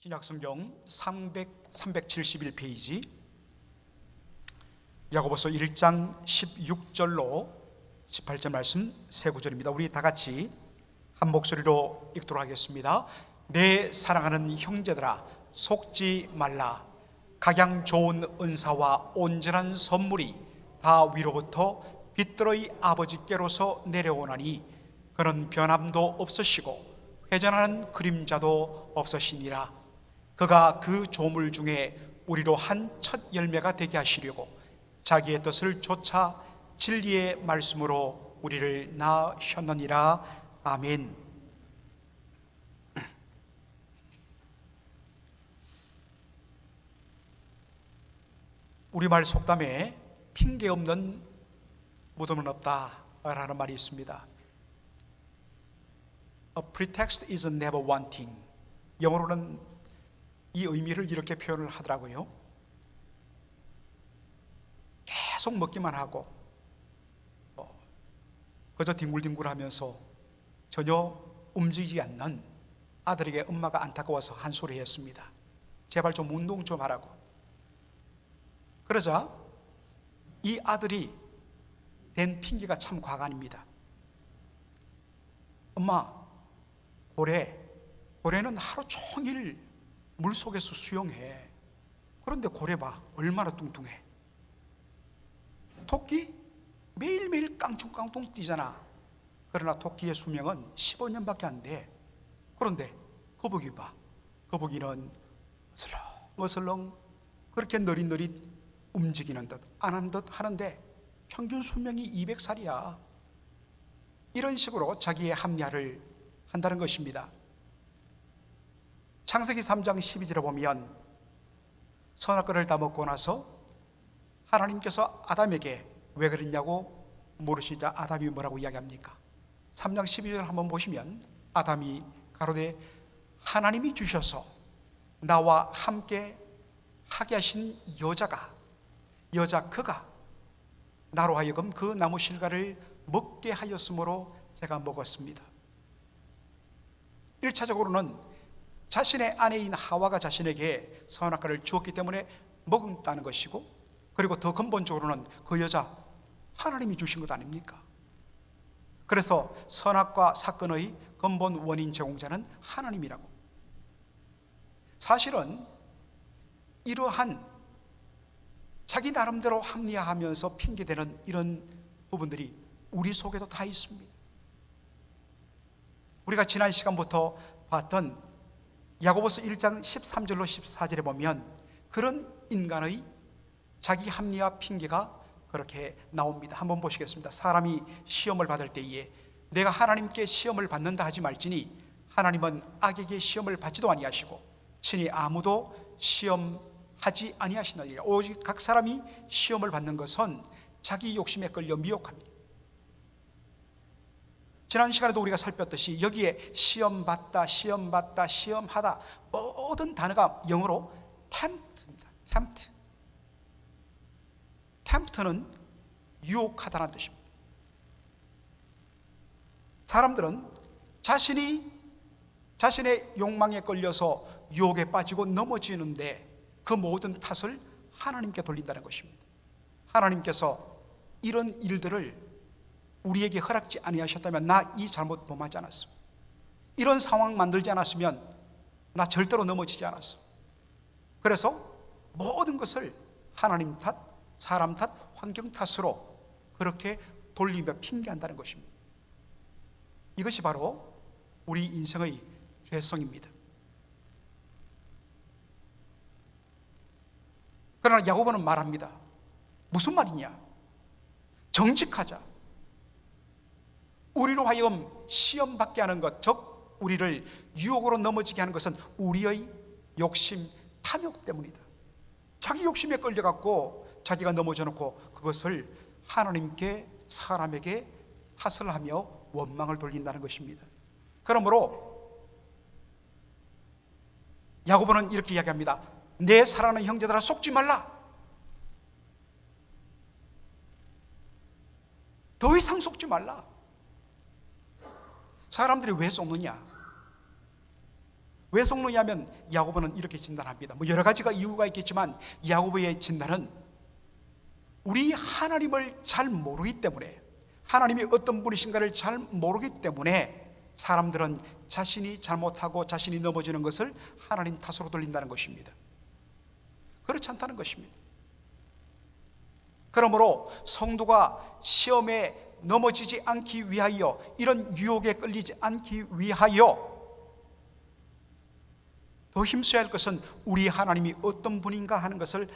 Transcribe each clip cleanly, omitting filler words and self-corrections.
신약성경 371페이지 야고보서 1장 16절로 18절 말씀 세 구절입니다. 우리 다 같이 한 목소리로 읽도록 하겠습니다. 내 사랑하는 형제들아, 속지 말라. 각양 좋은 은사와 온전한 선물이 다 위로부터 빛들의 아버지께로서 내려오나니 그는 변함도 없으시고 회전하는 그림자도 없으시니라. 그가 그 조물 중에 우리로 한 첫 열매가 되게 하시려고 자기의 뜻을 쫓아 진리의 말씀으로 우리를 낳으셨느니라. 아멘. 우리말 속담에 핑계 없는 무덤은 없다라는 말이 있습니다. A pretext is never wanting. 영어로는 이 의미를 이렇게 표현을 하더라고요. 계속 먹기만 하고 그저 뒹굴뒹굴하면서 전혀 움직이지 않는 아들에게 엄마가 안타까워서 한 소리 했습니다. 제발 좀 운동 좀 하라고. 그러자 이 아들이 댄 핑계가 참 과간입니다. 엄마, 고래는 하루 종일 물속에서 수영해. 그런데 고래 봐, 얼마나 뚱뚱해. 토끼 매일매일 깡충깡충 뛰잖아. 그러나 토끼의 수명은 15년밖에 안 돼. 그런데 거북이 봐, 거북이는 어슬렁어슬렁 그렇게 느릿느릿 움직이는 듯 안 하는 듯 하는데 평균 수명이 200살이야. 이런 식으로 자기의 합리화를 한다는 것입니다. 창세기 3장 12절에 보면 선악과를 다 먹고 나서 하나님께서 아담에게 왜 그랬냐고 물으시자 아담이 뭐라고 이야기합니까? 3장 12절 한번 보시면 아담이 가로되 하나님이 주셔서 나와 함께 하게 하신 여자 그가 나로 하여금 그 나무 실과를 먹게 하였으므로 제가 먹었습니다. 1차적으로는 자신의 아내인 하와가 자신에게 선악과를 주었기 때문에 먹었다는 것이고, 그리고 더 근본적으로는 그 여자 하나님이 주신 것 아닙니까? 그래서 선악과 사건의 근본 원인 제공자는 하나님이라고. 사실은 이러한 자기 나름대로 합리화하면서 핑계대는 이런 부분들이 우리 속에도 다 있습니다. 우리가 지난 시간부터 봤던 야고보서 1장 13절로 14절에 보면 그런 인간의 자기 합리화 핑계가 그렇게 나옵니다. 한번 보시겠습니다. 사람이 시험을 받을 때에 내가 하나님께 시험을 받는다 하지 말지니 하나님은 악에게 시험을 받지도 아니하시고 친히 아무도 시험하지 아니하시느니라. 오직 각 사람이 시험을 받는 것은 자기 욕심에 끌려 미혹합니다. 지난 시간에도 우리가 살폈듯이 여기에 시험받다, 시험받다, 시험하다 모든 단어가 영어로 tempt입니다. tempt는 유혹하다는 뜻입니다. 사람들은 자신의 욕망에 끌려서 유혹에 빠지고 넘어지는데 그 모든 탓을 하나님께 돌린다는 것입니다. 하나님께서 이런 일들을 우리에게 허락지 아니하셨다면 나 이 잘못 범하지 않았어. 이런 상황 만들지 않았으면 나 절대로 넘어지지 않았어. 그래서 모든 것을 하나님 탓, 사람 탓, 환경 탓으로 그렇게 돌리며 핑계한다는 것입니다. 이것이 바로 우리 인생의 죄성입니다. 그러나 야고보는 말합니다. 무슨 말이냐? 정직하자. 우리로 하여금 시험받게 하는 것, 즉 우리를 유혹으로 넘어지게 하는 것은 우리의 욕심, 탐욕 때문이다. 자기 욕심에 끌려갖고 자기가 넘어져 놓고 그것을 하나님께, 사람에게 탓을 하며 원망을 돌린다는 것입니다. 그러므로 야고보는 이렇게 이야기합니다. 내 사랑하는 형제들아, 속지 말라. 더 이상 속지 말라. 사람들이 왜 속느냐? 왜 속느냐면 야고보는 이렇게 진단합니다. 뭐 여러 가지가 이유가 있겠지만 야고보의 진단은 우리 하나님을 잘 모르기 때문에, 하나님이 어떤 분이신가를 잘 모르기 때문에 사람들은 자신이 잘못하고 자신이 넘어지는 것을 하나님 탓으로 돌린다는 것입니다. 그렇지 않다는 것입니다. 그러므로 성도가 시험에 넘어지지 않기 위하여, 이런 유혹에 끌리지 않기 위하여 더 힘써야 할 것은 우리 하나님이 어떤 분인가 하는 것을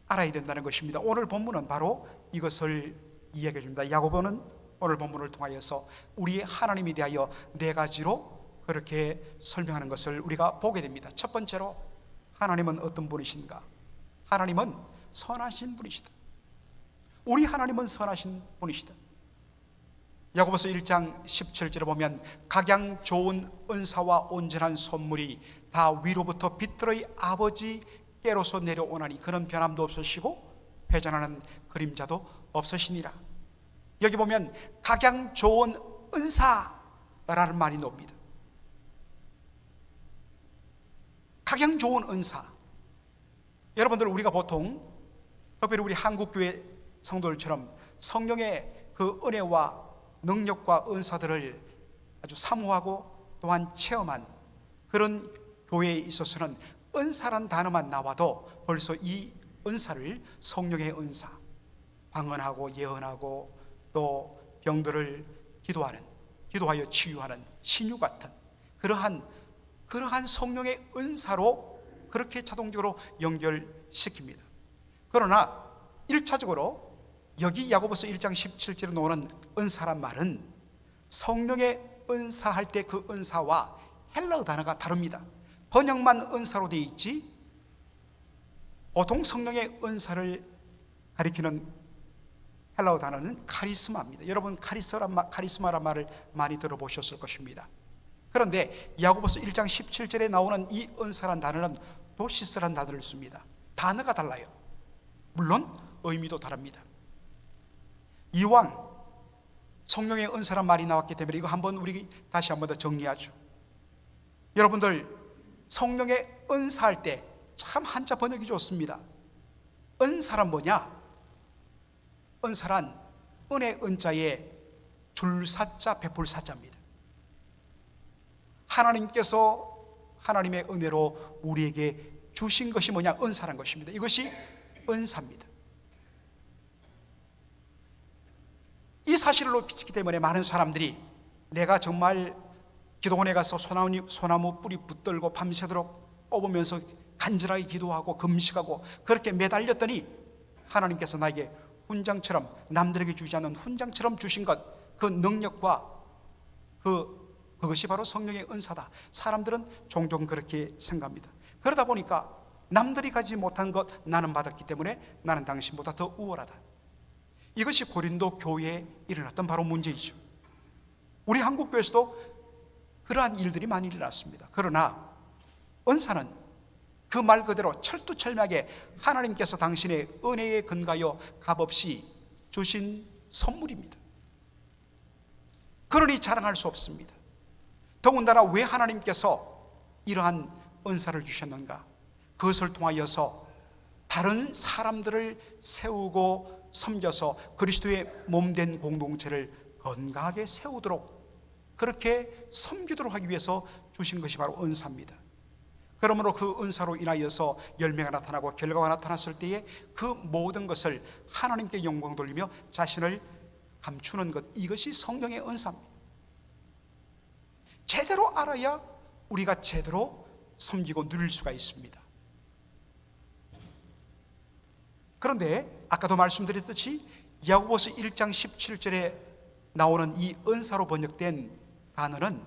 알아야 된다는 것입니다. 오늘 본문은 바로 이것을 이야기해 줍니다. 야고보는 오늘 본문을 통하여서 우리 하나님에 대하여 네 가지로 그렇게 설명하는 것을 우리가 보게 됩니다. 첫 번째로, 하나님은 어떤 분이신가? 하나님은 선하신 분이시다. 우리 하나님은 선하신 분이시다. 야고보서 1장 17절에 보면 각양 좋은 은사와 온전한 선물이 다 위로부터 빛들의 아버지께로서 내려오나니 그는 변함도 없으시고 회전하는 그림자도 없으시니라. 여기 보면 각양 좋은 은사라는 말이 나옵니다. 각양 좋은 은사. 여러분들, 우리가 보통 특별히 우리 한국교회 성도들처럼 성령의 그 은혜와 능력과 은사들을 아주 사모하고 또한 체험한 그런 교회에 있어서는 은사란 단어만 나와도 벌써 이 은사를 성령의 은사, 방언하고 예언하고 또 병들을 기도하여 치유하는 신유 같은 그러한 성령의 은사로 그렇게 자동적으로 연결시킵니다. 그러나 1차적으로 여기 야고보서 1장 17절에 나오는 은사란 말은 성령의 은사 할 때 그 은사와 헬라어 단어가 다릅니다. 번역만 은사로 되어 있지 보통 성령의 은사를 가리키는 헬라어 단어는 카리스마입니다. 여러분, 카리스마란 말을 많이 들어보셨을 것입니다. 그런데 야고보서 1장 17절에 나오는 이 은사란 단어는 도시스란 단어를 씁니다. 단어가 달라요. 물론 의미도 다릅니다. 이왕 성령의 은사란 말이 나왔기 때문에 이거 한번 우리 다시 한번 더 정리하죠. 여러분들, 성령의 은사할 때 참 한자 번역이 좋습니다. 은사란 뭐냐? 은사란 은혜 은자에 줄사자 베풀사자입니다. 하나님께서 하나님의 은혜로 우리에게 주신 것이 뭐냐? 은사란 것입니다. 이것이 은사입니다. 이 사실을 놓치기 때문에 많은 사람들이 내가 정말 기도원에 가서 소나무 뿌리 붙들고 밤새도록 뽑으면서 간절하게 기도하고 금식하고 그렇게 매달렸더니 하나님께서 나에게 훈장처럼, 남들에게 주지 않는 훈장처럼 주신 것, 그 능력과 그것이 바로 성령의 은사다. 사람들은 종종 그렇게 생각합니다. 그러다 보니까 남들이 가지 못한 것 나는 받았기 때문에 나는 당신보다 더 우월하다. 이것이 고린도 교회에 일어났던 바로 문제이죠. 우리 한국교회에서도 그러한 일들이 많이 일어났습니다. 그러나 은사는 그 말 그대로 철두철미하게 하나님께서 당신의 은혜에 근거하여 값없이 주신 선물입니다. 그러니 자랑할 수 없습니다. 더군다나 왜 하나님께서 이러한 은사를 주셨는가? 그것을 통하여서 다른 사람들을 세우고 섬겨서 그리스도의 몸된 공동체를 건강하게 세우도록, 그렇게 섬기도록 하기 위해서 주신 것이 바로 은사입니다. 그러므로 그 은사로 인하여서 열매가 나타나고 결과가 나타났을 때에 그 모든 것을 하나님께 영광 돌리며 자신을 감추는 것, 이것이 성령의 은사입니다. 제대로 알아야 우리가 제대로 섬기고 누릴 수가 있습니다. 그런데 아까도 말씀드렸듯이 야고보서 1장 17절에 나오는 이 은사로 번역된 단어는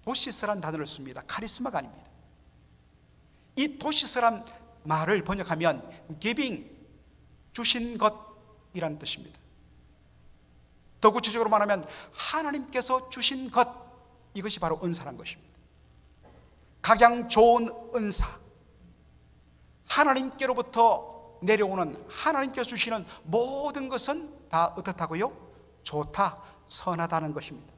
도시스란 단어를 씁니다. 카리스마가 아닙니다. 이 도시스란 말을 번역하면 giving, 주신 것이라는 뜻입니다. 더 구체적으로 말하면 하나님께서 주신 것, 이것이 바로 은사란 것입니다. 각양 좋은 은사, 하나님께로부터 내려오는, 하나님께서 주시는 모든 것은 다 어떻다고요? 좋다, 선하다는 것입니다.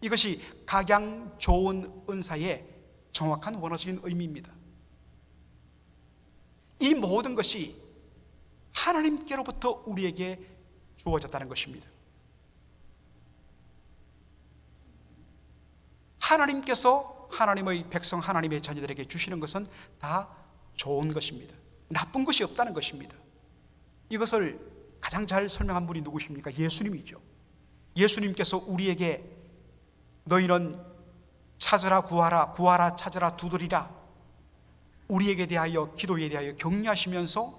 이것이 각양 좋은 은사의 정확한 원어적인 의미입니다. 이 모든 것이 하나님께로부터 우리에게 주어졌다는 것입니다. 하나님께서 하나님의 백성, 하나님의 자녀들에게 주시는 것은 다 좋은 것입니다. 나쁜 것이 없다는 것입니다. 이것을 가장 잘 설명한 분이 누구십니까? 예수님이죠. 예수님께서 우리에게 너희는 찾으라 구하라, 구하라 찾으라 두드리라, 우리에게 대하여 기도에 대하여 격려하시면서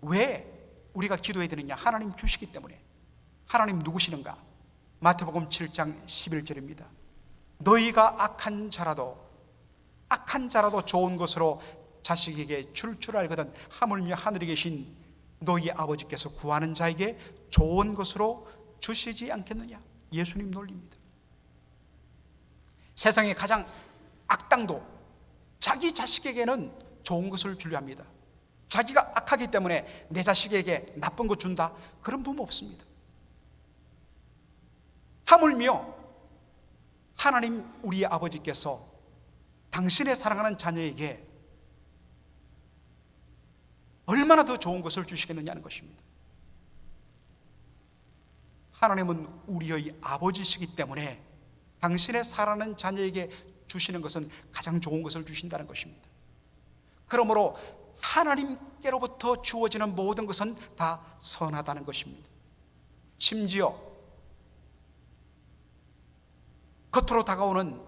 왜 우리가 기도해야 되느냐? 하나님 주시기 때문에. 하나님 누구시는가? 마태복음 7장 11절입니다. 너희가 악한 자라도 좋은 것으로 자식에게 줄 알거든 하물며 하늘에 계신 너희 아버지께서 구하는 자에게 좋은 것으로 주시지 않겠느냐? 예수님 논리입니다. 세상의 가장 악당도 자기 자식에게는 좋은 것을 주려 합니다. 자기가 악하기 때문에 내 자식에게 나쁜 거 준다, 그런 부모 없습니다. 하물며 하나님 우리의 아버지께서 당신의 사랑하는 자녀에게 얼마나 더 좋은 것을 주시겠느냐는 것입니다. 하나님은 우리의 아버지시기 때문에 당신의 사랑하는 자녀에게 주시는 것은 가장 좋은 것을 주신다는 것입니다. 그러므로 하나님께로부터 주어지는 모든 것은 다 선하다는 것입니다. 심지어 겉으로 다가오는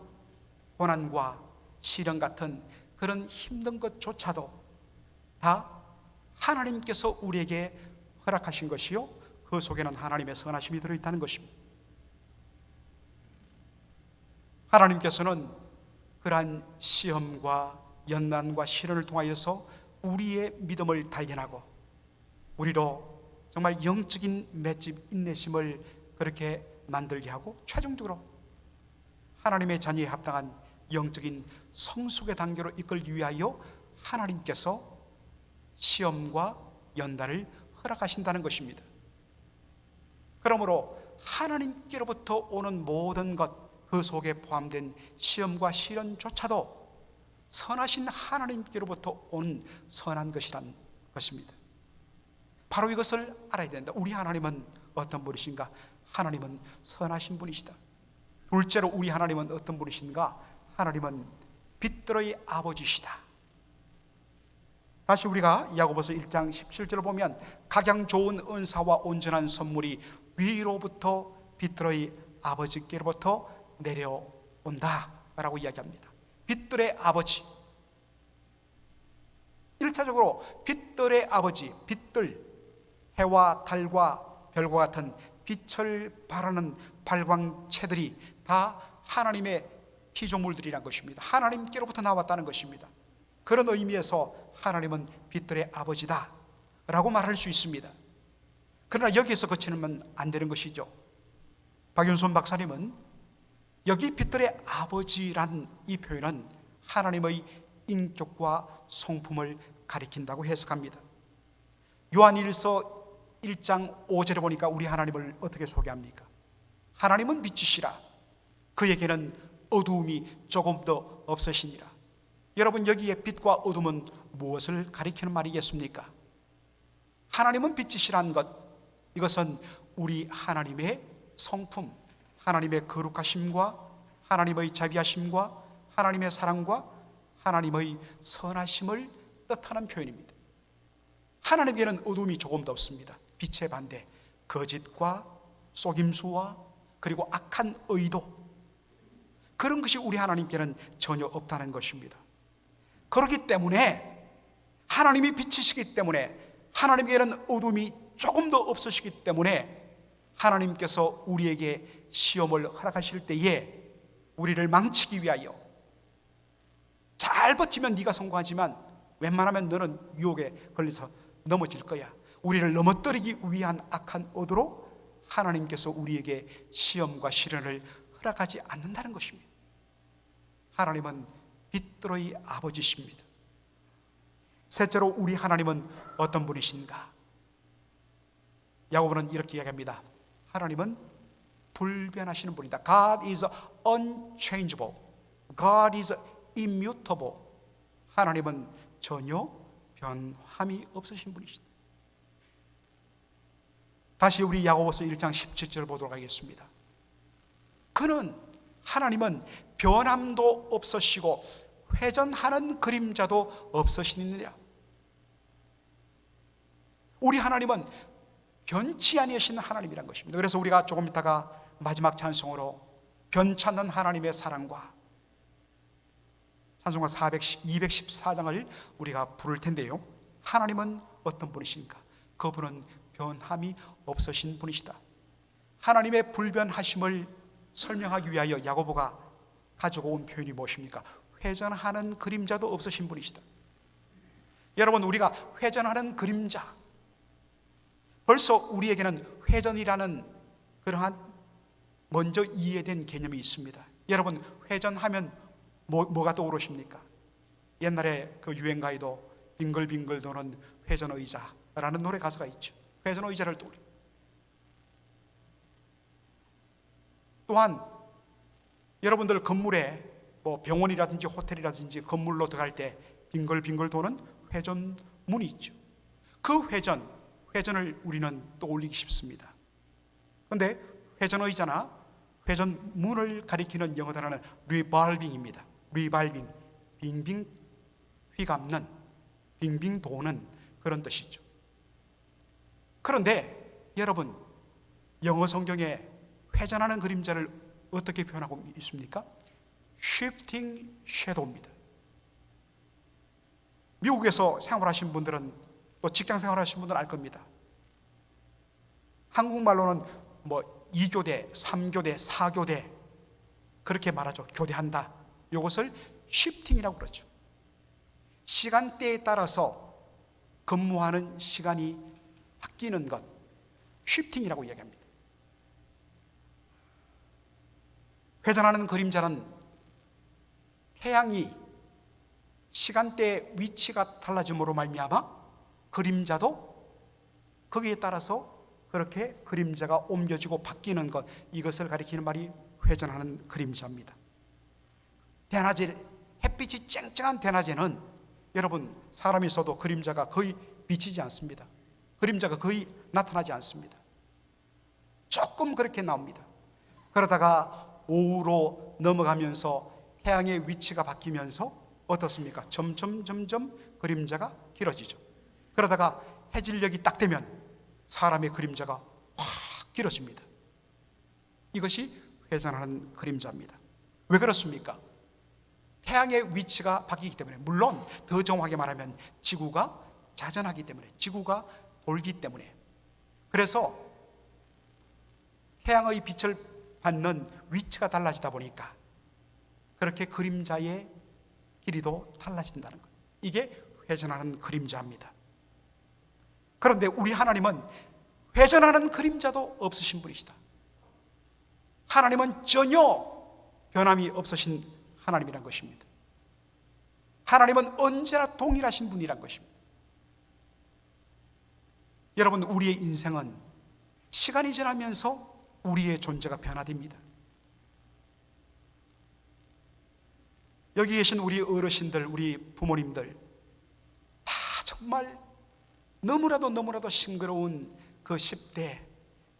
고난과 시련 같은 그런 힘든 것조차도 다 하나님께서 우리에게 허락하신 것이요, 그 속에는 하나님의 선하심이 들어있다는 것입니다. 하나님께서는 그러한 시험과 연난과 시련을 통하여서 우리의 믿음을 단련하고 우리로 정말 영적인 맷집, 인내심을 그렇게 만들게 하고 최종적으로 하나님의 자녀에 합당한 영적인 성숙의 단계로 이끌기 위하여 하나님께서 시험과 연단을 허락하신다는 것입니다. 그러므로 하나님께로부터 오는 모든 것, 그 속에 포함된 시험과 시련조차도 선하신 하나님께로부터 온 선한 것이란 것입니다. 바로 이것을 알아야 된다. 우리 하나님은 어떤 분이신가? 하나님은 선하신 분이시다. 둘째로 우리 하나님은 어떤 분이신가? 하나님은 빛들의 아버지시다. 다시 우리가 야고보서 1장 17절을 보면 각양 좋은 은사와 온전한 선물이 위로부터 빛들의 아버지께로부터 내려온다 라고 이야기합니다. 빛들의 아버지, 1차적으로 빛들의 아버지, 빛들, 해와 달과 별과 같은 빛을 발하는 발광체들이 다 하나님의 피조물들이란 것입니다. 하나님께로부터 나왔다는 것입니다. 그런 의미에서 하나님은 빛들의 아버지다 라고 말할 수 있습니다. 그러나 여기에서 그치면 안 되는 것이죠. 박윤손 박사님은 여기 빛들의 아버지란 이 표현은 하나님의 인격과 성품을 가리킨다고 해석합니다. 요한일서 1장 5절에 보니까 우리 하나님을 어떻게 소개합니까? 하나님은 빛이시라 그에게는 어두움이 조금 더 없으시니라. 여러분, 여기에 빛과 어둠은 무엇을 가리키는 말이겠습니까? 하나님은 빛이시란 것, 이것은 우리 하나님의 성품, 하나님의 거룩하심과 하나님의 자비하심과 하나님의 사랑과 하나님의 선하심을 뜻하는 표현입니다. 하나님께는 어둠이 조금도 없습니다. 빛의 반대, 거짓과 속임수와 그리고 악한 의도, 그런 것이 우리 하나님께는 전혀 없다는 것입니다. 그렇기 때문에 하나님이 빛이시기 때문에 하나님께는 어둠이 조금도 없으시기 때문에 하나님께서 우리에게 시험을 허락하실 때에 우리를 망치기 위하여, 잘 버티면 네가 성공하지만 웬만하면 너는 유혹에 걸려서 넘어질 거야, 우리를 넘어뜨리기 위한 악한 의도로 하나님께서 우리에게 시험과 시련을 허락하지 않는다는 것입니다. 하나님은 빛들의 아버지십니다. 셋째로 우리 하나님은 어떤 분이신가? 야고보는 이렇게 이야기합니다. 하나님은 불변하시는 분이다. God is unchangeable. God is immutable. 하나님은 전혀 변함이 없으신 분이시다. 다시 우리 야고보서 1장 17절 보도록 하겠습니다. 하나님은 변함도 없으시고 회전하는 그림자도 없으시느니라. 우리 하나님은 변치 아니하신 하나님이란 것입니다. 그래서 우리가 조금 있다가 마지막 찬송으로 변치 않는 하나님의 사랑과 찬송가 214장을 우리가 부를 텐데요, 하나님은 어떤 분이신가? 그분은 변함이 없으신 분이시다. 하나님의 불변하심을 설명하기 위하여 야고보가 가지고 온 표현이 무엇입니까? 회전하는 그림자도 없으신 분이시다. 여러분, 우리가 회전하는 그림자, 벌써 우리에게는 회전이라는 그러한 먼저 이해된 개념이 있습니다. 여러분, 회전하면 뭐가 떠오르십니까? 옛날에 그 유행가에도 빙글빙글 도는 회전의자라는 노래 가사가 있죠. 회전의자를 떠올려. 또한 여러분들 건물에 병원이라든지 호텔이라든지 건물로 들어갈 때 빙글빙글 도는 회전문이 있죠. 그 회전을 우리는 떠올리기 쉽습니다. 그런데 회전의자나 회전문을 가리키는 영어 단어는 리발빙입니다. 리발빙, 빙빙 휘감는, 빙빙 도는 그런 뜻이죠. 그런데 여러분, 영어 성경에 회전하는 그림자를 어떻게 표현하고 있습니까? Shifting shadow입니다. 미국에서 생활하신 분들은, 또 직장 생활하신 분들은 알 겁니다. 한국말로는 2교대, 3교대, 4교대 그렇게 말하죠. 교대한다. 이것을 shifting이라고 그러죠. 시간대에 따라서 근무하는 시간이 바뀌는 것, shifting이라고 이야기합니다. 회전하는 그림자는 태양이 시간대의 위치가 달라짐으로 말미암아 그림자도 거기에 따라서 그렇게 그림자가 옮겨지고 바뀌는 것, 이것을 가리키는 말이 회전하는 그림자입니다. 대낮에, 햇빛이 쨍쨍한 대낮에는 여러분, 사람이 있어도 그림자가 거의 비치지 않습니다. 그림자가 거의 나타나지 않습니다. 조금 그렇게 나옵니다. 그러다가 오후로 넘어가면서 태양의 위치가 바뀌면서 어떻습니까? 점점 그림자가 길어지죠. 그러다가 해질녘이 딱 되면 사람의 그림자가 확 길어집니다. 이것이 회전하는 그림자입니다. 왜 그렇습니까? 태양의 위치가 바뀌기 때문에, 물론 더 정확하게 말하면 지구가 자전하기 때문에, 지구가 돌기 때문에. 그래서 태양의 빛을 받는 위치가 달라지다 보니까 그렇게 그림자의 길이도 달라진다는 것, 이게 회전하는 그림자입니다. 그런데 우리 하나님은 회전하는 그림자도 없으신 분이시다. 하나님은 전혀 변함이 없으신 하나님이란 것입니다. 하나님은 언제나 동일하신 분이란 것입니다. 여러분, 우리의 인생은 시간이 지나면서 우리의 존재가 변화됩니다. 여기 계신 우리 어르신들, 우리 부모님들 다 정말 너무나도 싱그러운 그 10대,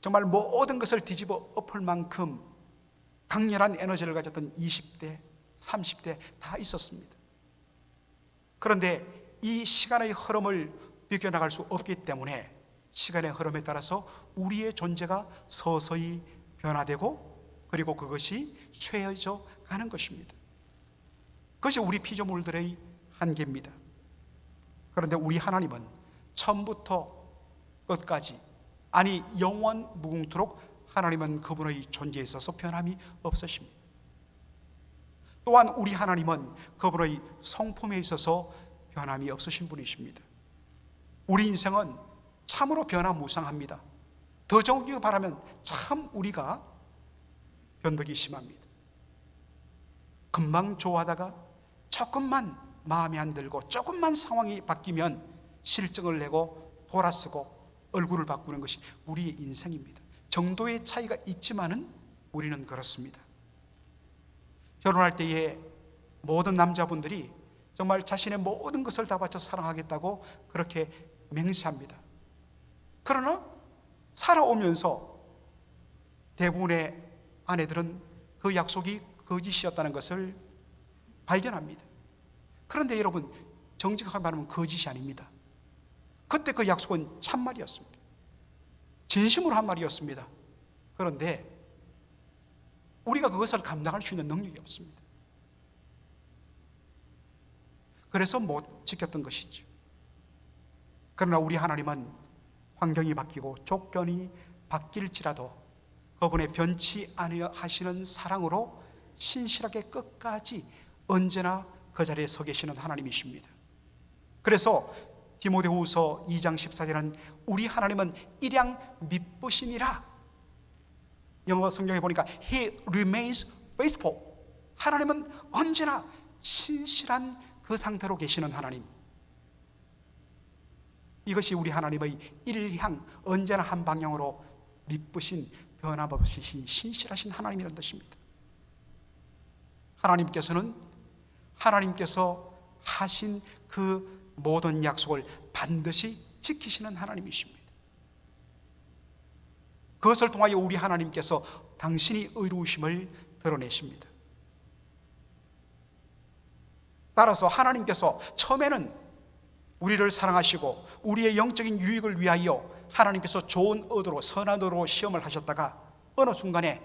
정말 모든 것을 뒤집어 엎을 만큼 강렬한 에너지를 가졌던 20대, 30대 다 있었습니다. 그런데 이 시간의 흐름을 비껴나갈 수 없기 때문에 시간의 흐름에 따라서 우리의 존재가 서서히 변화되고, 그리고 그것이 쇠해져 가는 것입니다. 그것이 우리 피조물들의 한계입니다. 그런데 우리 하나님은 처음부터 끝까지, 아니 영원 무궁토록 하나님은 그분의 존재에 있어서 변함이 없으십니다. 또한 우리 하나님은 그분의 성품에 있어서 변함이 없으신 분이십니다. 우리 인생은 참으로 변화무쌍합니다. 더 정확히 말하면 참 우리가 변덕이 심합니다. 금방 좋아하다가 조금만 마음에 안 들고 조금만 상황이 바뀌면 실증을 내고 돌아서고 얼굴을 바꾸는 것이 우리의 인생입니다. 정도의 차이가 있지만은 우리는 그렇습니다. 결혼할 때에 모든 남자분들이 정말 자신의 모든 것을 다 바쳐 사랑하겠다고 그렇게 맹세합니다. 그러나 살아오면서 대부분의 아내들은 그 약속이 거짓이었다는 것을 발견합니다. 그런데 여러분, 정직하게 말하면 거짓이 아닙니다. 그때 그 약속은 참말이었습니다. 진심으로 한 말이었습니다. 그런데 우리가 그것을 감당할 수 있는 능력이 없습니다. 그래서 못 지켰던 것이죠. 그러나 우리 하나님은 환경이 바뀌고 조건이 바뀔지라도 그분의 변치 아니하시는 사랑으로 신실하게 끝까지 언제나 그 자리에 서 계시는 하나님이십니다. 그래서 디모데후서 2장 14절은 우리 하나님은 일양 미쁘시니라. 영어 성경에 보니까 He remains faithful. 하나님은 언제나 신실한 그 상태로 계시는 하나님. 이것이 우리 하나님의 일향, 언제나 한 방향으로 미쁘신, 변함없으신 신실하신 하나님이라는 뜻입니다. 하나님께서 하신 그 모든 약속을 반드시 지키시는 하나님이십니다. 그것을 통하여 우리 하나님께서 당신이 의로우심을 드러내십니다. 따라서 하나님께서 처음에는 우리를 사랑하시고 우리의 영적인 유익을 위하여 하나님께서 좋은 의도로, 선한 의도로 시험을 하셨다가 어느 순간에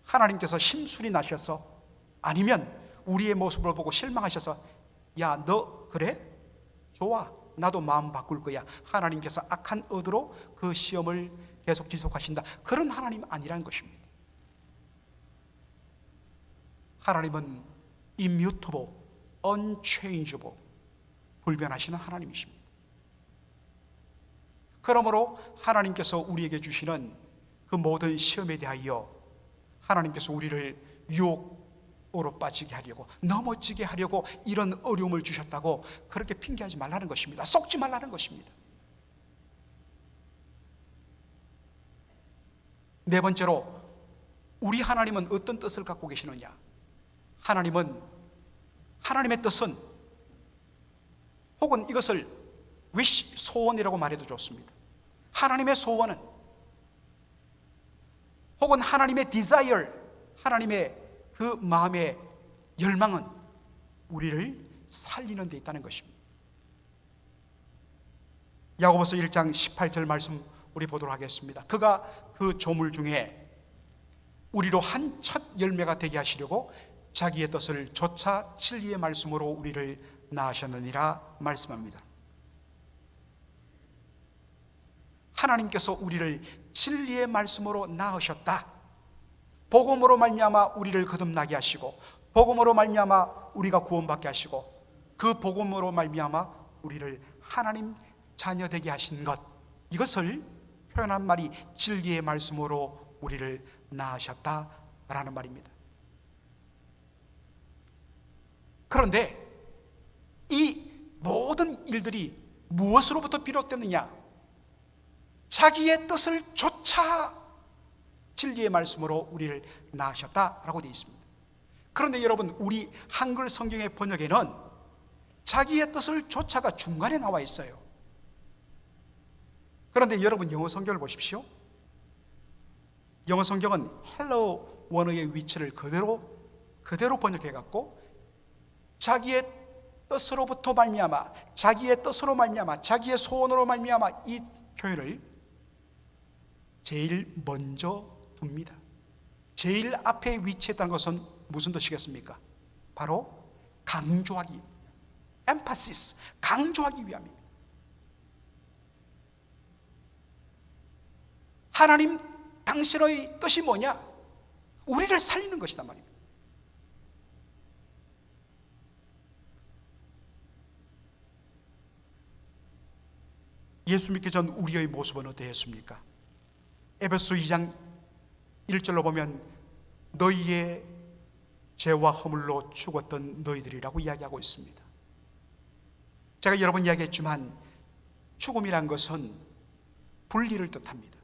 하나님께서 심술이 나셔서, 아니면 우리의 모습을 보고 실망하셔서 야, 너 그래? 좋아, 나도 마음 바꿀 거야. 하나님께서 악한 의도로 그 시험을 계속 지속하신다. 그런 하나님 아니라는 것입니다. 하나님은 immutable, unchangeable, 불변하시는 하나님이십니다. 그러므로 하나님께서 우리에게 주시는 그 모든 시험에 대하여 하나님께서 우리를 유혹으로 빠지게 하려고, 넘어지게 하려고 이런 어려움을 주셨다고 그렇게 핑계하지 말라는 것입니다. 속지 말라는 것입니다. 네 번째로, 우리 하나님은 어떤 뜻을 갖고 계시느냐? 하나님의 뜻은, 혹은 이것을 wish, 소원이라고 말해도 좋습니다. 하나님의 소원은, 혹은 하나님의 desire, 하나님의 그 마음의 열망은 우리를 살리는 데 있다는 것입니다. 야고보서 1장 18절 말씀 우리 보도록 하겠습니다. 그가 그 조물 중에 우리로 한 첫 열매가 되게 하시려고 자기의 뜻을 조차 진리의 말씀으로 우리를 낳으셨느니라 말씀합니다. 하나님께서 우리를 진리의 말씀으로 낳으셨다. 복음으로 말미암아 우리를 거듭나게 하시고, 복음으로 말미암아 우리가 구원받게 하시고, 그 복음으로 말미암아 우리를 하나님 자녀 되게 하신 것, 이것을 표현한 말이 진리의 말씀으로 우리를 낳으셨다라는 말입니다. 그런데 이 모든 일들이 무엇으로부터 비롯됐느냐? 자기의 뜻을 조차 진리의 말씀으로 우리를 낳으셨다라고 되어 있습니다. 그런데 여러분, 우리 한글 성경의 번역에는 자기의 뜻을 조차가 중간에 나와 있어요. 그런데 여러분, 영어 성경을 보십시오. 영어 성경은 헬로 원어의 위치를 그대로 번역해 갖고 자기의 뜻으로부터 말미암아, 자기의 뜻으로 말미암아, 자기의 소원으로 말미암아, 이 표현을 제일 먼저 둡니다. 제일 앞에 위치했다는 것은 무슨 뜻이겠습니까? 바로 강조하기, emphasis, 강조하기 위함입니다. 하나님, 당신의 뜻이 뭐냐? 우리를 살리는 것이단 말입니다. 예수 믿기 전 우리의 모습은 어떠했습니까? 에베소 2장 1절로 보면 너희의 죄와 허물로 죽었던 너희들이라고 이야기하고 있습니다. 제가 여러 번 이야기했지만 죽음이란 것은 분리를 뜻합니다.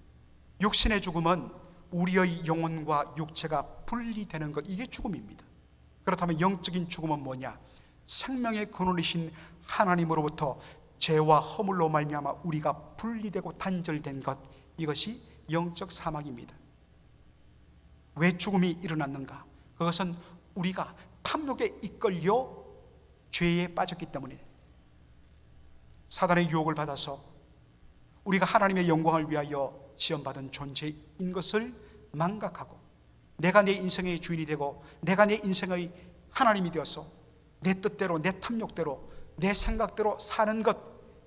육신의 죽음은 우리의 영혼과 육체가 분리되는 것, 이게 죽음입니다. 그렇다면 영적인 죽음은 뭐냐? 생명의 근원이신 하나님으로부터 죄와 허물로 말미암아 우리가 분리되고 단절된 것, 이것이 영적 사망입니다. 왜 죽음이 일어났는가? 그것은 우리가 탐욕에 이끌려 죄에 빠졌기 때문에, 사단의 유혹을 받아서 우리가 하나님의 영광을 위하여 지원받은 존재인 것을 망각하고, 내가 내 인생의 주인이 되고 내가 내 인생의 하나님이 되어서 내 뜻대로, 내 탐욕대로, 내 생각대로 사는 것,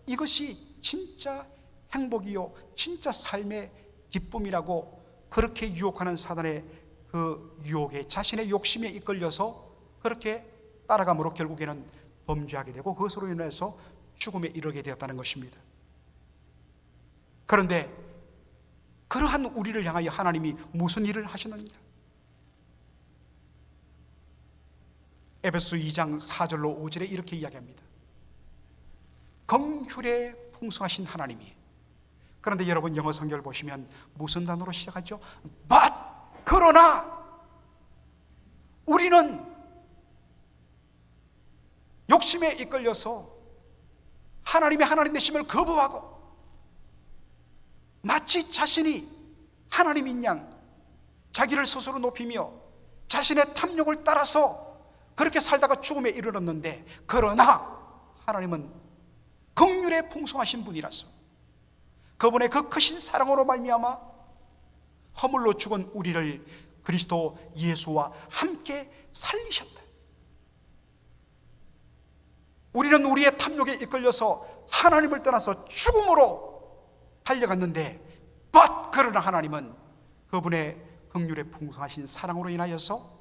이것이 진짜 행복이요 진짜 삶의 기쁨이라고 그렇게 유혹하는 사단의 그 유혹에, 자신의 욕심에 이끌려서 그렇게 따라감으로 결국에는 범죄하게 되고 그것으로 인해서 죽음에 이르게 되었다는 것입니다. 그런데 그러한 우리를 향하여 하나님이 무슨 일을 하시느냐? 에베소 2장 4절로 5절에 이렇게 이야기합니다. 긍휼에 풍성하신 하나님이, 그런데 여러분 영어 성경을 보시면 무슨 단어로 시작하죠? But, 그러나 우리는 욕심에 이끌려서 하나님의 하나님 되심을 거부하고 마치 자신이 하나님인 양 자기를 스스로 높이며 자신의 탐욕을 따라서 그렇게 살다가 죽음에 이르렀는데, 그러나 하나님은 긍휼에 풍성하신 분이라서 그분의 그 크신 사랑으로 말미암아 허물로 죽은 우리를 그리스도 예수와 함께 살리셨다. 우리는 우리의 탐욕에 이끌려서 하나님을 떠나서 죽음으로 달려갔는데, but, 그러나 하나님은 그분의 긍휼에 풍성하신 사랑으로 인하여서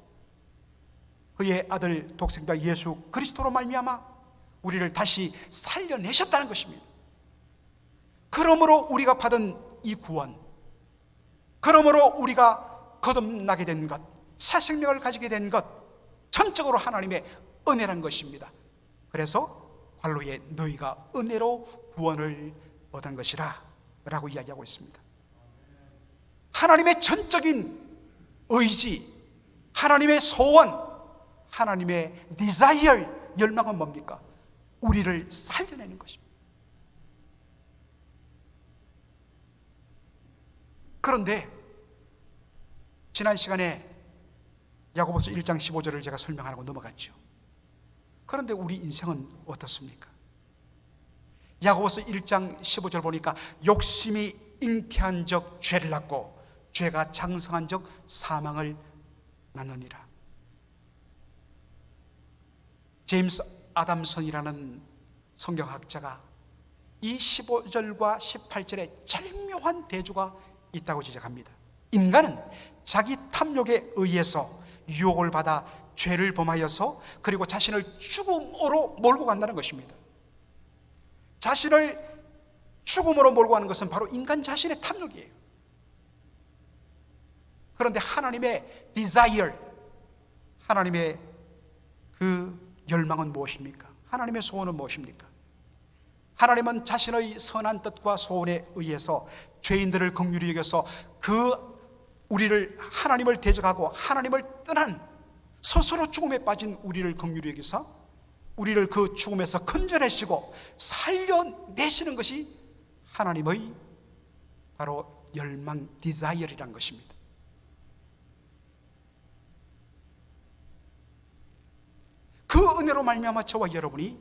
그의 아들 독생자 예수 그리스도로 말미암아 우리를 다시 살려내셨다는 것입니다. 그러므로 우리가 받은 이 구원, 그러므로 우리가 거듭나게 된 것, 새 생명을 가지게 된 것, 전적으로 하나님의 은혜란 것입니다. 그래서 관로에 너희가 은혜로 구원을 얻은 것이라 라고 이야기하고 있습니다. 하나님의 전적인 의지, 하나님의 소원, 하나님의 desire, 열망은 뭡니까? 우리를 살려내는 것입니다. 그런데 지난 시간에 야고보서 1장 15절을 제가 설명하고 넘어갔죠. 그런데 우리 인생은 어떻습니까? 야고보서 1장 15절 보니까 욕심이 잉태한 적 죄를 낳고 죄가 장성한 적 사망을 낳느니라. 제임스 아담슨이라는 성경학자가 이 15절과 18절에 절묘한 대조가 있다고 지적합니다. 인간은 자기 탐욕에 의해서 유혹을 받아 죄를 범하여서 그리고 자신을 죽음으로 몰고 간다는 것입니다. 자신을 죽음으로 몰고 가는 것은 바로 인간 자신의 탐욕이에요. 그런데 하나님의 desire, 하나님의 그 열망은 무엇입니까? 하나님의 소원은 무엇입니까? 하나님은 자신의 선한 뜻과 소원에 의해서 죄인들을 긍휼히 여겨서 그 우리를, 하나님을 대적하고 하나님을 떠난 스스로 죽음에 빠진 우리를 긍휼히 여기서 우리를 그 죽음에서 건져내시고 살려내시는 것이 하나님의 바로 열망, 디자이어이란 것입니다. 그 은혜로 말미암아 저와 여러분이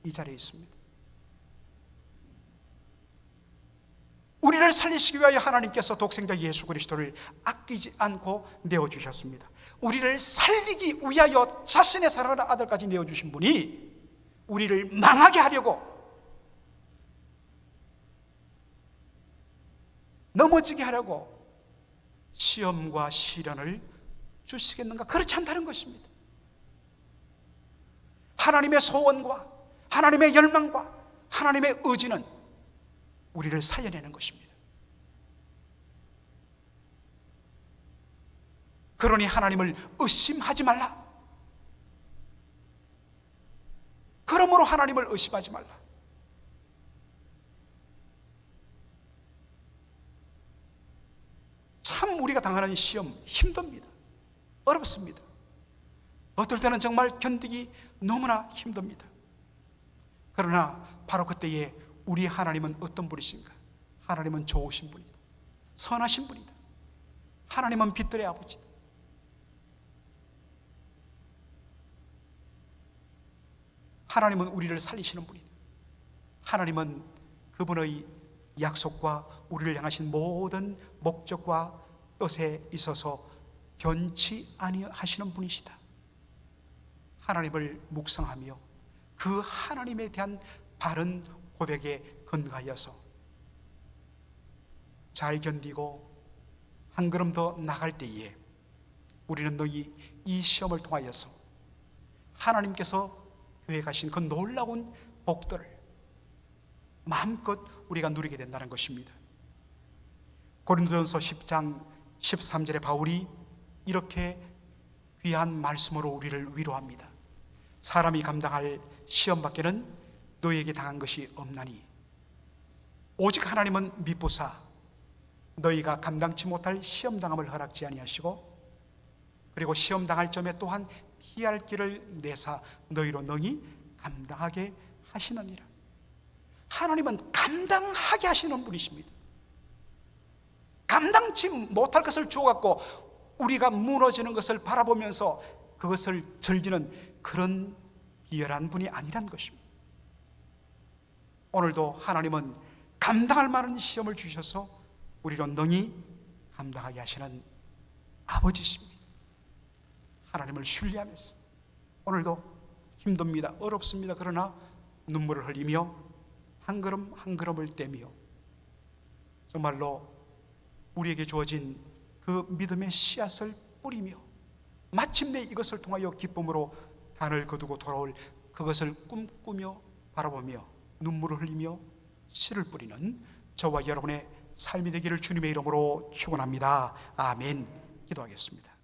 이 자리에 있습니다. 우리를 살리시기 위하여 하나님께서 독생자 예수 그리스도를 아끼지 않고 내어주셨습니다. 우리를 살리기 위하여 자신의 사랑하는 아들까지 내어주신 분이 우리를 망하게 하려고, 넘어지게 하려고 시험과 시련을 주시겠는가? 그렇지 않다는 것입니다. 하나님의 소원과 하나님의 열망과 하나님의 의지는 우리를 살려내는 것입니다. 그러니 하나님을 의심하지 말라. 그러므로 하나님을 의심하지 말라. 참 우리가 우리가 당하는 시험 힘듭니다. 어렵습니다. 어떨 때는 정말 견디기 너무나 힘듭니다. 그러나 바로 그때에 우리 하나님은 어떤 분이신가? 하나님은 좋으신 분이다. 선하신 분이다. 하나님은 빛들의 아버지다. 하나님은 우리를 살리시는 분이다. 하나님은 그분의 약속과 우리를 향하신 모든 목적과 뜻에 있어서 변치 아니하시는 분이시다. 하나님을 묵상하며 그 하나님에 대한 바른 고백에 근거하여서 잘 견디고 한 걸음 더 나갈 때에 우리는 너희 이 시험을 통하여서 하나님께서 계획하신 그 놀라운 복들을 마음껏 우리가 누리게 된다는 것입니다. 고린도전서 10장 13절에 바울이 이렇게 귀한 말씀으로 우리를 위로합니다. 사람이 감당할 시험밖에는 너희에게 당한 것이 없나니 오직 하나님은 미쁘사 너희가 감당치 못할 시험당함을 허락지 아니하시고 그리고 시험당할 점에 또한 피할 길을 내사 너희로 능히 감당하게 하시느니라. 하나님은 감당하게 하시는 분이십니다. 감당치 못할 것을 주어갖고 우리가 무너지는 것을 바라보면서 그것을 즐기는 그런 비열한 분이 아니란 것입니다. 오늘도 하나님은 감당할 만한 시험을 주셔서 우리로 능히 감당하게 하시는 아버지십니다. 하나님을 신뢰하면서 오늘도 힘듭니다. 어렵습니다. 그러나 눈물을 흘리며 한 걸음 한 걸음을 떼며 정말로 우리에게 주어진 그 믿음의 씨앗을 뿌리며 마침내 이것을 통하여 기쁨으로 단을 거두고 돌아올 그것을 꿈꾸며 바라보며 눈물을 흘리며 씨를 뿌리는 저와 여러분의 삶이 되기를 주님의 이름으로 축원합니다. 아멘. 기도하겠습니다.